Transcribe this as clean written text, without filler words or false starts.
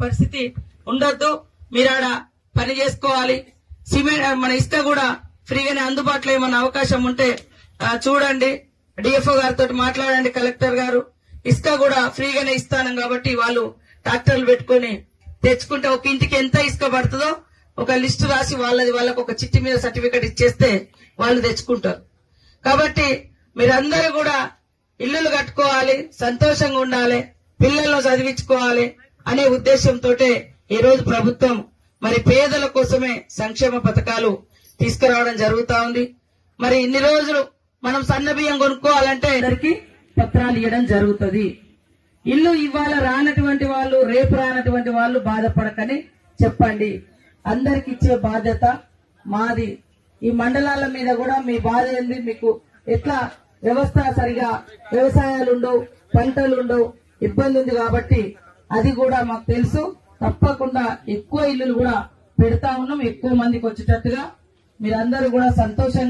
పరిస్థితి ఉండొద్దు. మీరాడ పని చేసుకోవాలి. సిమెంట్ మన ఇసుక కూడా ఫ్రీగానే అందుబాటులో ఏమన్నా అవకాశం ఉంటే చూడండి. డిఎఫ్ఓ గారితో మాట్లాడండి. కలెక్టర్ గారు ఇసుక కూడా ఫ్రీగానే ఇస్తాను కాబట్టి వాళ్ళు ట్రాక్టర్లు పెట్టుకుని తెచ్చుకుంటే ఒక ఇంటికి ఎంత ఇసుక పడుతుందో ఒక లిస్టు రాసి వాళ్ళకు ఒక చిట్టి మీద సర్టిఫికెట్ ఇచ్చేస్తే వాళ్ళు తెచ్చుకుంటారు. కాబట్టి మీరందరూ కూడా ఇల్లులు కట్టుకోవాలి, సంతోషంగా ఉండాలి, పిల్లలను చదివించుకోవాలి అనే ఉద్దేశంతో ఈ రోజు ప్రభుత్వం మరి పేదల కోసమే సంక్షేమ పథకాలు తీసుకురావడం జరుగుతా ఉంది. మరి ఇన్ని రోజులు మనం సన్న బియ్యం కొనుక్కోవాలంటే అందరికి పత్రాలు ఇవ్వడం జరుగుతుంది. ఇల్లు ఇవాళ రానటువంటి వాళ్ళు, రేపు రానటువంటి వాళ్ళు బాధపడకని చెప్పండి. అందరికి ఇచ్చే బాధ్యత మాది. ఈ మండలాల మీద కూడా మీ బాధ ఏంది, మీకు ఎట్లా వ్యవస్థ సరిగా వ్యవసాయాలు ఉండవు, పంటలు ఉండవు, ఇబ్బంది ఉంది కాబట్టి అది కూడా మాకు తెలుసు. తప్పకుండా ఎక్కువ ఇల్లులు కూడా పెడతా ఉన్నాం, ఎక్కువ మందికి వచ్చేటట్టుగా. మీరందరూ కూడా సంతోషంగా